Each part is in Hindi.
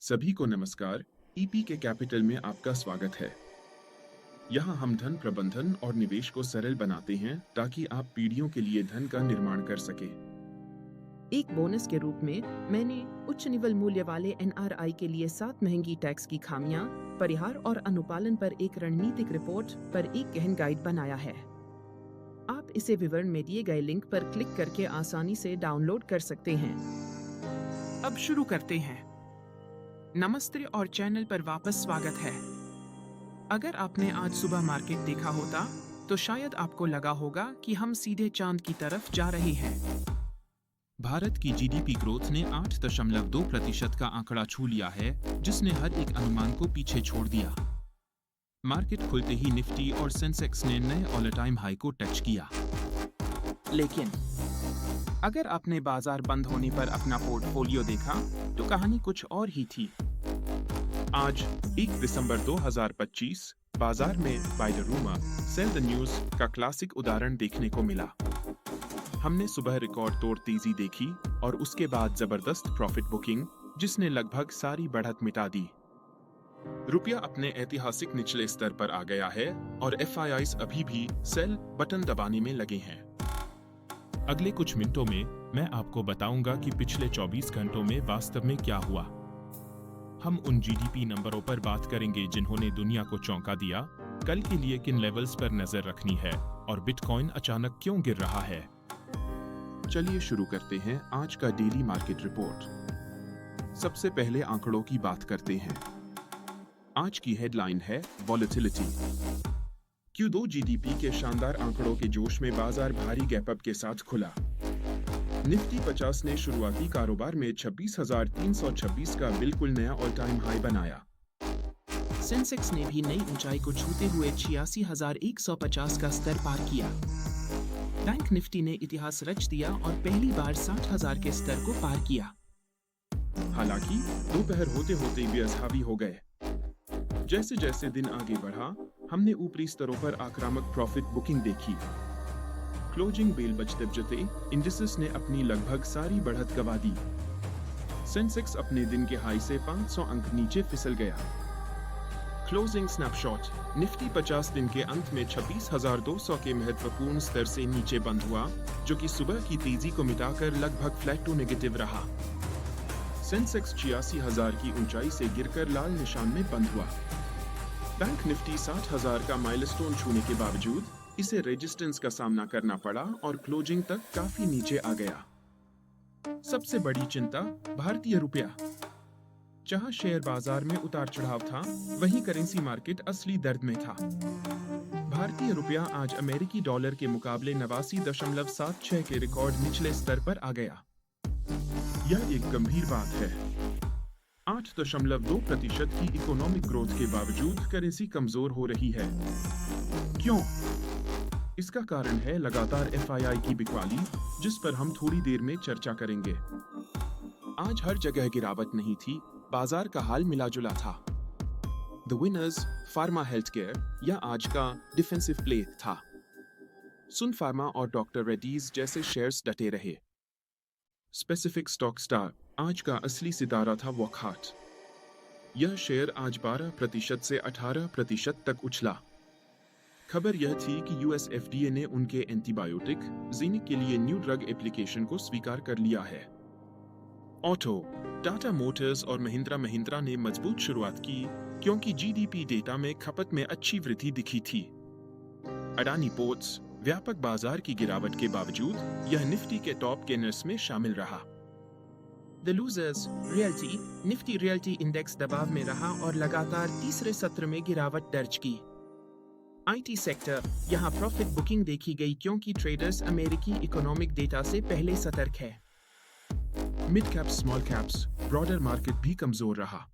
सभी को नमस्कार। ईपी के कैपिटल में आपका स्वागत है। यहाँ हम धन प्रबंधन और निवेश को सरल बनाते हैं ताकि आप पीढ़ियों के लिए धन का निर्माण कर सके। एक बोनस के रूप में मैंने उच्च निवल मूल्य वाले एनआरआई के लिए 7 महंगी टैक्स की खामियां, परिहार और अनुपालन पर एक रणनीतिक रिपोर्ट पर एक गहन गाइड बनाया है। आप इसे विवरण में दिए गए लिंक पर क्लिक करके आसानी से डाउनलोड कर सकते हैं। अब शुरू करते हैं। नमस्ते और चैनल पर वापस स्वागत है। अगर आपने आज सुबह मार्केट देखा होता तो शायद आपको लगा होगा कि हम सीधे चांद की तरफ जा रहे हैं। भारत की जीडीपी ग्रोथ ने 8.2% का आंकड़ा छू लिया है, जिसने हर एक अनुमान को पीछे छोड़ दिया। मार्केट खुलते ही निफ्टी और सेंसेक्स ने नए ऑल टाइम हाई को टच किया। लेकिन अगर आपने बाजार बंद होने पर अपना पोर्टफोलियो देखा तो कहानी कुछ और ही थी। आज 1 दिसंबर 2025 बाजार में by the rumour cell the news का क्लासिक उदाहरण देखने को मिला। हमने सुबह रिकॉर्ड तोड़ तेजी देखी और उसके बाद जबरदस्त प्रॉफिट बुकिंग, जिसने लगभग सारी बढ़त मिटा दी। रुपया अपने ऐतिहासिक निचले स्तर पर आ गया है और एफआईआईज अभी भी सेल बटन दबाने में लगे हैं। अगले कुछ मिनटों में मैं आपको बताऊंगा कि पिछले 24 घंटों में वास्तव में क्या हुआ। हम उन जीडीपी नंबरों पर बात करेंगे जिन्होंने दुनिया को चौंका दिया, कल के लिए किन लेवल्स पर नजर रखनी है और बिटकॉइन अचानक क्यों गिर रहा है। चलिए शुरू करते हैं आज का डेली मार्केट रिपोर्ट। सबसे पहले आंकड़ों की बात करते हैं। आज की हेडलाइन है वॉलेटिलिटी। Q2 जीडीपी के शानदार आंकड़ों के जोश में बाजार भारी गैप अप के साथ खुला। निफ्टी 50 ने शुरुआती कारोबार में 26,326 का बिल्कुल नया ऑल टाइम हाई बनाया। सेंसेक्स ने भी नई ऊंचाई को छूते हुए 86,150 का स्तर पार किया। बैंक निफ्टी ने इतिहास रच दिया और पहली बार 60,000 के स्तर को पार किया। हालांकि दोपहर होते होते वे हावी हो गए। जैसे जैसे दिन आगे बढ़ा, हमने ऊपरी स्तरों पर आक्रामक प्रॉफिट बुकिंग देखी। क्लोजिंग बेल बजते इंडिसेस ने अपनी लगभग सारी बढ़त गंवा दी। सेंसेक्स अपने दिन के हाई से 500 अंक नीचे फिसल गया। क्लोजिंग स्नैपशॉट, निफ्टी 50 दिन के अंत में 26,200 के महत्वपूर्ण स्तर से नीचे बंद हुआ, जो कि सुबह की तेजी को मिटाकर लगभग फ्लैट टू नेगेटिव रहा। सेंसेक्स 86,000 की ऊंचाई से गिरकर लाल निशान में बंद हुआ। बैंक निफ्टी 60,000 का माइलस्टोन छूने के बावजूद इसे रेजिस्टेंस का सामना करना पड़ा और क्लोजिंग तक काफी नीचे आ गया। सबसे बड़ी चिंता भारतीय रुपया। जहां शेयर बाजार में उतार चढ़ाव था, वहीं करेंसी मार्केट असली दर्द में था। भारतीय रुपया आज अमेरिकी डॉलर के मुकाबले 89.76 के रिकॉर्ड निचले स्तर पर आ गया। यह एक गंभीर बात है। 8.2% की इकोनॉमिक ग्रोथ के बावजूद करेंसी कमजोर हो रही है। क्यों? इसका कारण है लगातार एफआईआई की बिकवाली, जिस पर हम थोड़ी देर में चर्चा करेंगे। आज हर जगह गिरावट नहीं थी, बाजार का हाल मिला जुला था। द विनर्स फार्मा हेल्थकेयर या आज का डिफेंसिव प्ले था। सुन फार्मा और डॉक्टर रेड्डीज जैसे शेयर्स डटे रहे। स्पेसिफिक स्टॉक स्टार आज का असली सितारा था वॉकहार्ट। यह शेयर आज 12% से 18% तक उछला। खबर यह थी कि यूएस एफडीए ने उनके एंटीबायोटिक ज़ीनिक के लिए न्यू ड्रग एप्लीकेशन को स्वीकार कर लिया है। ऑटो, टाटा मोटर्स और महिंद्रा ने मजबूत शुरुआत की क्योंकि जीडीपी डेटा में खपत में अच्छी वृद्धि दिखी थी। अडानी पोर्ट्स व्यापक बाजार की गिरावट के बावजूद यह निफ्टी के टॉप गेनर्स में शामिल रहा। The losers realty, Nifty realty index दबाव में रहा और लगातार तीसरे सत्र में गिरावट दर्ज की। आईटी सेक्टर, यहाँ प्रॉफिट बुकिंग देखी गई क्योंकि ट्रेडर्स अमेरिकी इकोनॉमिक डेटा से पहले सतर्क है। Mid caps, small caps, broader market भी कमजोर रहा।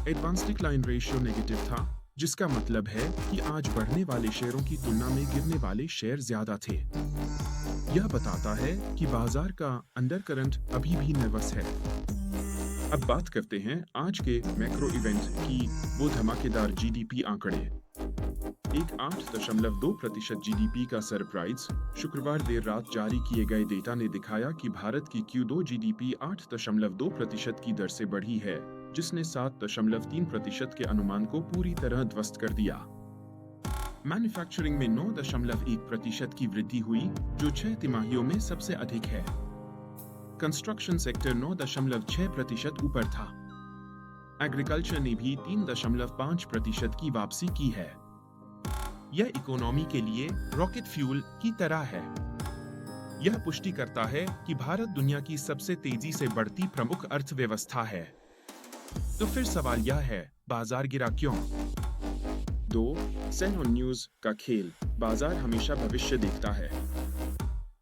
एडवांस डिक्लाइन रेशियो नेगेटिव था, जिसका मतलब है कि आज बढ़ने वाले शेयरों की तुलना में गिरने वाले शेयर ज्यादा थे। यह बताता है कि बाजार का अंडरकरंट अभी भी नर्वस है। अब बात करते हैं आज के मैक्रो इवेंट की, वो धमाकेदार जीडीपी आंकड़े। एक 8.2% जीडीपी का सरप्राइज शुक्रवार देर रात जारी किए गए डेटा ने दिखाया कि भारत की Q2 जीडीपी 8.2% की दर से बढ़ी है, जिसने 7.3% के अनुमान को पूरी तरह ध्वस्त कर दिया। मैन्युफैक्चरिंग में 9.1% की वृद्धि हुई, जो 6 तिमाहियों में सबसे अधिक है। कंस्ट्रक्शन सेक्टर 9.6% ऊपर था। एग्रीकल्चर ने भी 3.5% की वापसी की है। यह इकोनॉमी के लिए रॉकेट फ्यूल की तरह है। यह पुष्टि करता है कि भारत दुनिया की सबसे तेजी से बढ़ती प्रमुख अर्थव्यवस्था है। तो फिर सवाल यह है, बाजार गिरा क्यों? 2. सेल ऑन न्यूज का खेल। बाजार हमेशा भविष्य देखता है।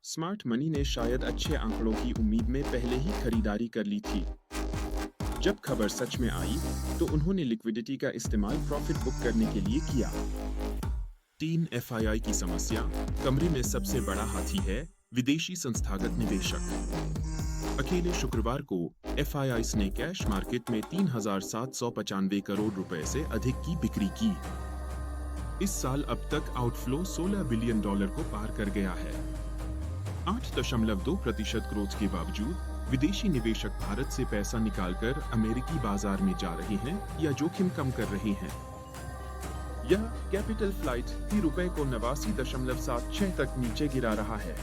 स्मार्ट मनी ने शायद अच्छे आंकड़ों की उम्मीद में पहले ही खरीदारी कर ली थी। जब खबर सच में आई, तो उन्होंने लिक्विडिटी का इस्तेमाल प्रॉफिट बुक करने के लिए किया। 3. FII की समस्या। कमरे में सबसे बड़ा हाथी है विदेशी संस्थागत निवेशक। अकेले शुक्रवार को FIIs ने कैश मार्केट में 3,795 करोड़ रुपए से अधिक की बिक्री की। इस साल अब तक आउटफ्लो $16 बिलियन को पार कर गया है। 8.2% ग्रोथ के बावजूद विदेशी निवेशक भारत से पैसा निकालकर अमेरिकी बाजार में जा रहे हैं या जोखिम कम कर रहे हैं। यह कैपिटल फ्लाइट भी रुपए को 89.76 तक नीचे गिरा रहा है।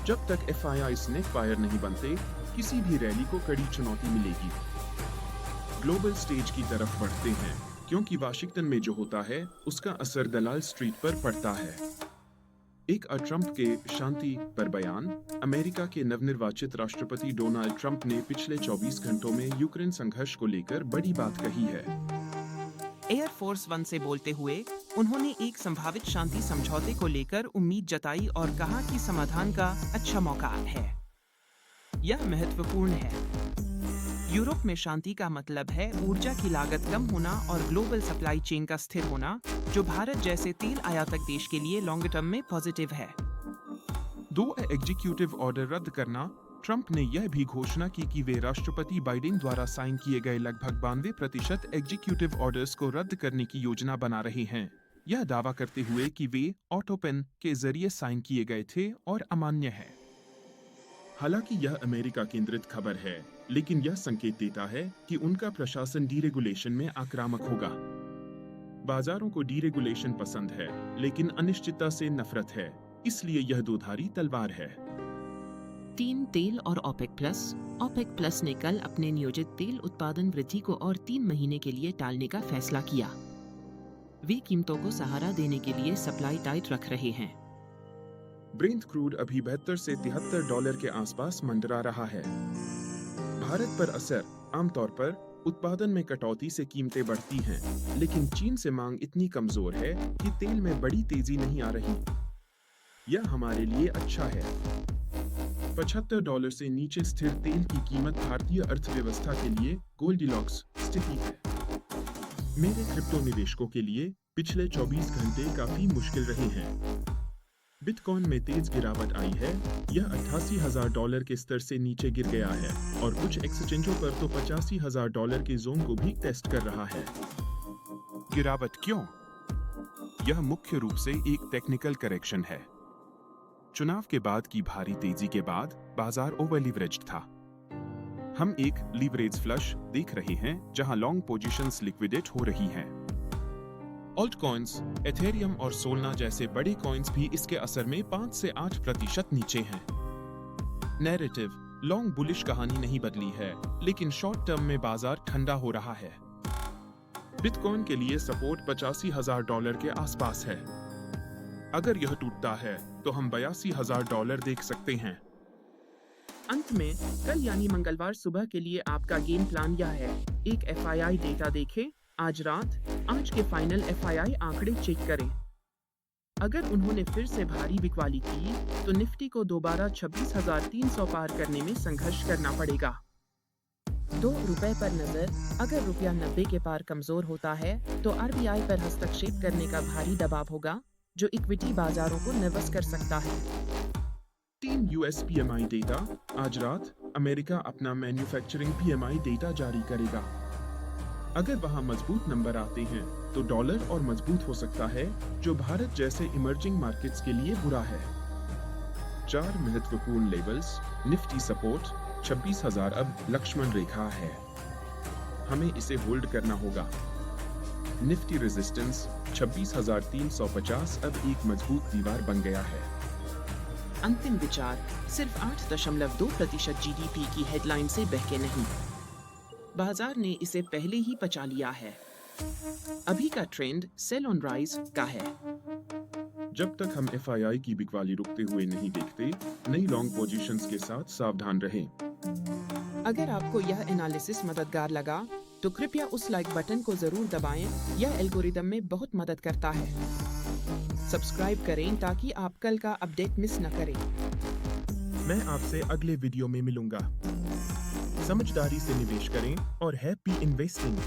जब तक FIIs नेट बायर नहीं बनते, किसी भी रैली को कड़ी चुनौती मिलेगी। ग्लोबल स्टेज की तरफ बढ़ते हैं, क्योंकि वाशिंगटन में जो होता है उसका असर दलाल स्ट्रीट पर पड़ता है। एक ट्रंप के शांति पर बयान। अमेरिका के नवनिर्वाचित राष्ट्रपति डोनाल्ड ट्रंप ने पिछले 24 घंटों में यूक्रेन संघर्ष को लेकर बड़ी बात कही है। एयरफोर्स वन से बोलते हुए उन्होंने एक संभावित शांति समझौते को लेकर उम्मीद जताई और कहा कि समाधान का अच्छा मौका है। यह महत्वपूर्ण है। यूरोप में शांति का मतलब है ऊर्जा की लागत कम होना और ग्लोबल सप्लाई चेन का स्थिर होना, जो भारत जैसे तेल आयातक देश के लिए लॉन्ग टर्म में पॉजिटिव है। 2. एग्जीक्यूटिव ऑर्डर रद्द करना। ट्रंप ने यह भी घोषणा की कि वे राष्ट्रपति बाइडेन द्वारा साइन किए गए लगभग 92% एग्जीक्यूटिव ऑर्डर्स को रद्द करने की योजना बना रहे हैं, यह दावा करते हुए कि वे ऑटोपेन के जरिए साइन किए गए थे और अमान्य है। हालांकि यह अमेरिका केंद्रित खबर है, लेकिन यह संकेत देता है कि उनका प्रशासन डीरेगुलेशन में आक्रामक होगा। बाजारों को डीरेगुलेशन पसंद है, लेकिन अनिश्चितता से नफरत है, इसलिए यह दोधारी तलवार है। 3. तेल और ओपेक प्लस ने कल अपने नियोजित तेल उत्पादन वृद्धि को और 3 महीने के लिए टालने का फैसला किया। वे कीमतों को सहारा देने के लिए सप्लाई टाइट रख रहे हैं। ब्रेंट क्रूड अभी 72 से $73 के आसपास मंडरा रहा है। भारत पर असर। आमतौर पर उत्पादन में कटौती से कीमतें बढ़ती हैं, लेकिन चीन से मांग इतनी कमजोर है कि तेल में बड़ी तेजी नहीं आ रही। यह हमारे लिए अच्छा है। $75 से नीचे स्थिर तेल की कीमत भारतीय अर्थव्यवस्था के लिए गोल्डीलॉक्स स्थिति है। मेरे क्रिप्टो निवेशकों के लिए पिछले 24 घंटे काफी मुश्किल रहे हैं। बिटकॉइन में तेज गिरावट आई है। यह $88,000 के स्तर से नीचे गिर गया है और कुछ एक्सचेंजों पर तो $85,000 के जोन को भी टेस्ट कर रहा है। गिरावट क्यों? यह मुख्य रूप से एक टेक्निकल करेक्शन है। चुनाव के बाद की भारी तेजी के बाद बाजार ओवर लीवरेज्ड था। हम एक लीवरेज फ्लश देख रहे हैं, जहां लॉन्ग पोजीशंस लिक्विडेट हो रही हैं। ऑल्ट कॉइन्स, एथेरियम और सोलना जैसे बड़े कॉइन्स भी इसके असर में 5 से 8% नीचे हैं। नैरेटिव। लॉन्ग बुलिश कहानी नहीं बदली है, लेकिन शॉर्ट टर्म में बाजार ठंडा हो रहा है। बिटकॉइन के लिए सपोर्ट $85,000 के आसपास है। अगर यह टूटता है तो हम $82,000 देख सकते हैं। अंत में कल यानी मंगलवार सुबह के लिए आपका गेम प्लान यह है। एक FII डेटा देखें आज रात, आज के फाइनल FII आंकड़े चेक करें। अगर उन्होंने फिर से भारी बिकवाली की, तो निफ्टी को दोबारा 26,300 पार करने में संघर्ष करना पड़ेगा। ₹2 पर नजर। अगर रुपया 90 के पार कमजोर होता है, तो RBI पर हस्तक्षेप करने का भारी दबाव होगा, जो इक्विटी बाजारों को नर्वस कर सकता है। 3. US PMI data. आज रात अमेरिका अपना मैन्युफैक्चरिंग PMI डेटा जारी करेगा। अगर वहां मजबूत नंबर आते हैं, तो डॉलर और मजबूत हो सकता है, जो भारत जैसे इमर्जिंग मार्केट्स के लिए बुरा है। 4 महत्वपूर्ण लेवल्स। निफ्टी सपोर्ट 26,000 अब लक्ष्मण रेखा है। हमें इसे होल्ड करना होगा। निफ्टी रेजिस्टेंस 26,350 अब एक मजबूत दीवार बन गया है। अंतिम विचार, सिर्फ 8.2% जीडीपी की हेडलाइन से बहके नहीं। बाजार ने इसे पहले ही पचा लिया है। अभी का ट्रेंड सेल ऑन राइज का है। जब तक हम एफआईआई की बिकवाली रुकते हुए नहीं देखते, नई लॉन्ग पोजीशंस के साथ सावधान रहें। अगर आपको यह एनालिसिस मददगार लगा तो कृपया उस लाइक बटन को जरूर दबाएं, यह एल्गोरिदम में बहुत मदद करता है। सब्सक्राइब करें ताकि आप कल का अपडेट मिस न करें। मैं आपसे अगले वीडियो में मिलूंगा। समझदारी से निवेश करें और हैप्पी इन्वेस्टिंग।